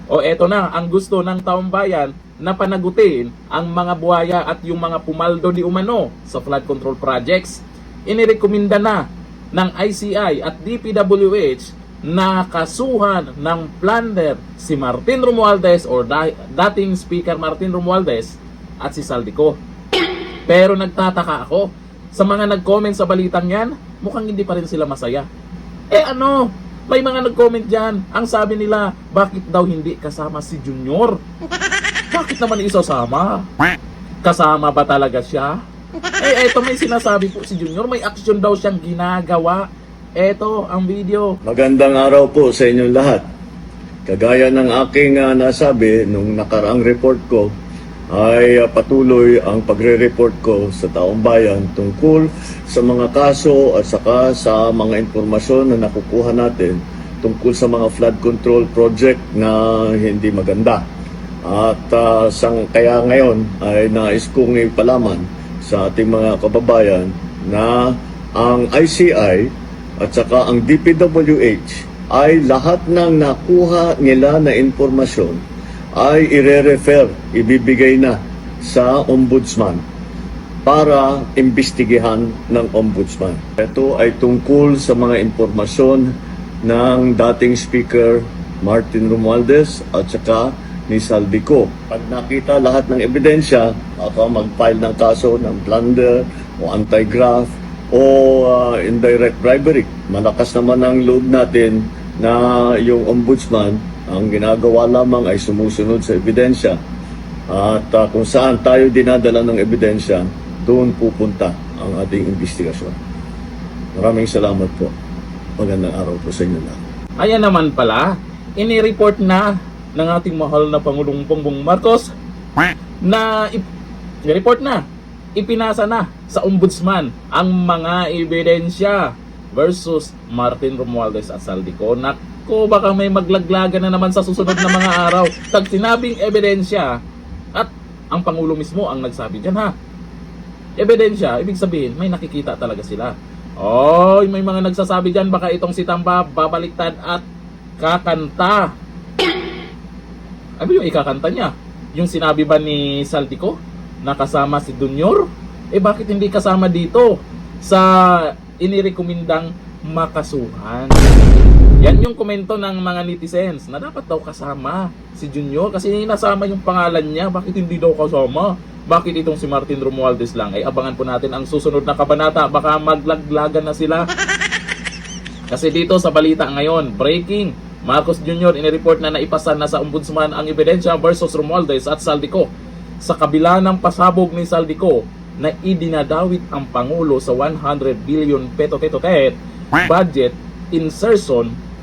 O eto na, ang gusto ng taong bayan na panagutin ang mga buhaya at yung mga pumaldo di umano sa flood control projects. Inirekomenda na ng ICI at DPWH na kasuhan ng plunder si Martin Romualdez or dating Speaker Martin Romualdez at si Saldico. Pero nagtataka ako, sa mga nag-comment sa balitang yan, mukhang hindi pa rin sila masaya. May mga nag-comment dyan. Ang sabi nila, bakit daw hindi kasama si Junior? Bakit naman isasama? Kasama ba talaga siya? Eto may sinasabi po si Junior, may action daw siyang ginagawa. Eto ang video. Magandang araw po sa inyong lahat. Kagaya ng aking nasabi nung nakaraang report ko, ay patuloy ang pagre-report ko sa taong bayan tungkol sa mga kaso at saka sa mga impormasyon na nakukuha natin tungkol sa mga flood control project na hindi maganda. At kaya ngayon ay nais kong ipalaman sa ating mga kababayan na ang ICI at saka ang DPWH ay lahat ng nakuha nila na impormasyon ay ire-refer, ibibigay na sa ombudsman para imbestigahan ng ombudsman. Ito ay tungkol sa mga impormasyon ng dating Speaker Martin Romualdez at saka ni Saldico. Pag nakita lahat ng ebidensya, ako mag-file ng kaso ng plunder o anti-graft o indirect bribery. Malakas naman ang loob natin na yung ombudsman ang ginagawa lamang ay sumusunod sa ebidensya at kung saan tayo dinadala ng ebidensya, doon pupunta ang ating investigasyon. Maraming salamat po. Magandang araw po sa inyo lahat. Ayan naman pala, inireport na ng ating mahal na Pangulong Bongbong Marcos na i-report na, ipinasa na sa ombudsman ang mga ebidensya versus Martin Romualdez at Saldico. Baka may maglaglagan na naman sa susunod na mga araw. Tag sinabing ebidensya at ang Pangulo mismo ang nagsabi dyan ha. Ebidensya, ibig sabihin may nakikita talaga sila. May mga nagsasabi dyan baka itong si Tamba babaliktad at kakanta. Ano yung ikakanta niya? Yung sinabi ba ni Saldico na kasama si Junior? Bakit hindi kasama dito sa inirekomendang makasuhan? Yan yung komento ng mga netizens na dapat daw kasama si Junior kasi nasama yung pangalan niya. Bakit hindi daw kasama? Bakit itong si Martin Romualdez lang? Abangan po natin ang susunod na kabanata. Baka maglaglagan na sila. Kasi dito sa balita ngayon, breaking, Marcos Jr. inireport na naipasa na sa ombudsman ang ebidensya versus Romualdez at Saldico. Sa kabila ng pasabog ni Saldico na idinadawit ang Pangulo sa 100 billion budget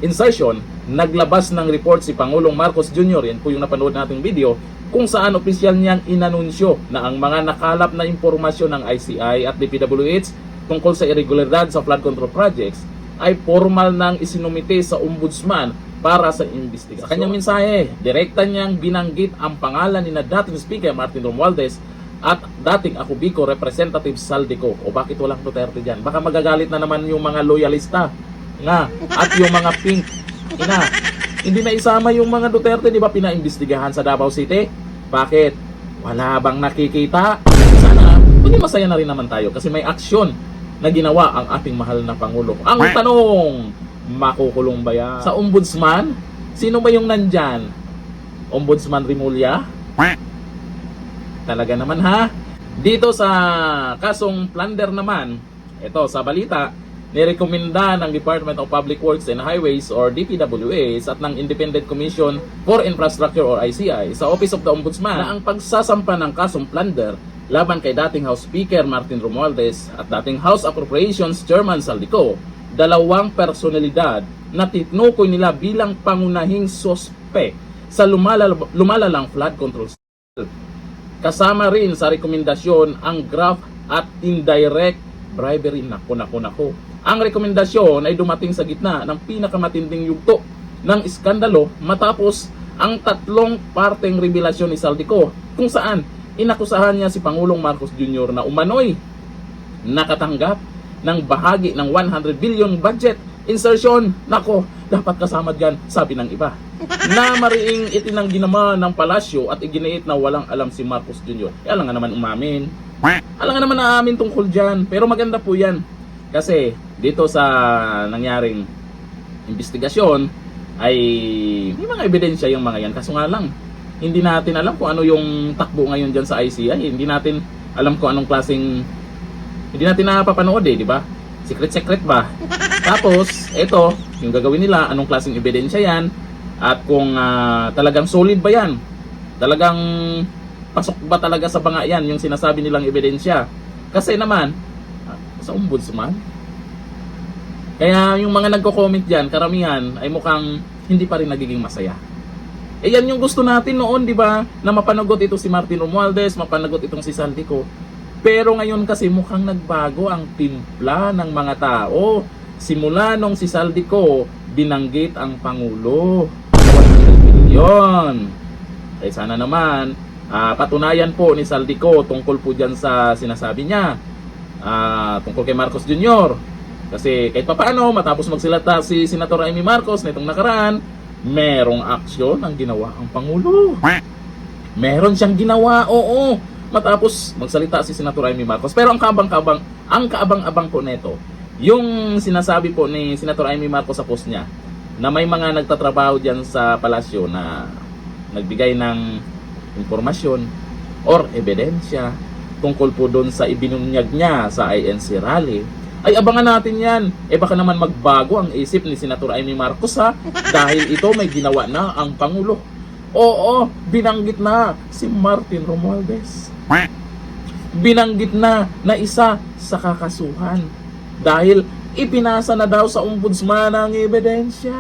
insertion, naglabas ng report si Pangulong Marcos Jr. Yan po yung napanood nating video kung saan opisyal niyang inanunsyo na ang mga nakalap na impormasyon ng ICI at DPWH tungkol sa irregularidad sa flood control projects ay formal nang isinumite sa ombudsman para sa investigasyon. Sa kanyang mensahe, direkta niyang binanggit ang pangalan ni na dating Speaker Martin Romualdez at dating Ako Bicol Representative Saldico. O bakit walang Duterte dyan? Baka magagalit na naman yung mga loyalista nga at yung mga pink hindi na isama yung mga Duterte, di ba pinaimbestigahan sa Davao City? Bakit? Wala bang nakikita? Sana maging masaya na rin naman tayo kasi may aksyon na ginawa ang ating mahal na Pangulo. Ang tanong, makukulong ba yan? Sa ombudsman, sino ba yung nandyan? Ombudsman Rimulya? Talaga naman ha? Dito sa kasong plunder naman, ito sa balita, nirekomenda ng Department of Public Works and Highways or DPWH at ng Independent Commission for Infrastructure or ICI sa Office of the Ombudsman na ang pagsasampa ng kasong plunder laban kay dating House Speaker Martin Romualdez at dating House Appropriations Chairman Saldico, dalawang personalidad na tinukoy nila bilang pangunahing sospe sa lumalalang flood control. Kasama rin sa rekomendasyon ang graft at indirect bribery. Nako. Ang rekomendasyon ay dumating sa gitna ng pinakamatinding yugto ng iskandalo matapos ang tatlong parteng revelasyon ni Saldico kung saan inakusahan niya si Pangulong Marcos Jr. na umano'y nakatanggap ng bahagi ng 100 billion budget insertion. Nako, dapat kasama dyan, sabi ng iba. na mariing itinanggi naman ng palasyo at iginiit na walang alam si Marcos Jr. Alam nga naman umamin. Alam nga naman na amin tungkol dyan. Pero maganda po yan. Kasi dito sa nangyaring investigasyon ay may mga ebidensya yung mga yan. Kaso nga lang, hindi natin alam kung ano yung takbo ngayon dyan sa ICI. Hindi natin alam kung anong klaseng, hindi natin napapanood di ba? Secret ba? Tapos, ito, yung gagawin nila, anong klaseng ebidensya yan, at kung talagang solid ba yan, talagang pasok ba talaga sa banga yan, yung sinasabi nilang ebidensya. Kasi naman, sa ombudsman. Kaya yung mga nagko-comment dyan, karamihan, ay mukhang hindi pa rin nagiging masaya. Eh yan yung gusto natin noon, di ba? Na mapanagot ito si Martin Romualdez, mapanagot itong si Saldico. Pero ngayon kasi mukhang nagbago ang timpla ng mga tao. Simula nung si Saldico, binanggit ang Pangulo. 100 milyon. Eh sana naman, patunayan po ni Saldico tungkol po dyan sa sinasabi niya. Tungkol kay Marcos Jr. Kasi kahit papaano, matapos magsilata si Senator Amy Marcos na itong nakaraan, merong aksyon ang ginawa ang Pangulo. Meron siyang ginawa, oo. Matapos magsalita si Senator Amy Marcos. Pero ang kaabang-abang po neto, yung sinasabi po ni Senator Amy Marcos sa post niya, na may mga nagtatrabaho dyan sa palasyo na nagbigay ng informasyon or ebidensya tungkol po doon sa ibinunyag niya sa INC rally, ay abangan natin yan. Eh baka naman magbago ang isip ni Senator Amy Marcos dahil ito may ginawa na ang Pangulo. Oo, binanggit na si Martin Romualdez. Binanggit na isa sa kakasuhan dahil ipinasa na daw sa ombudsman ang ebidensya.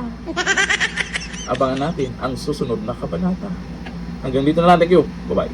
Abangan natin ang susunod na kabanata. Hanggang dito na lang. Thank you. Bye-bye.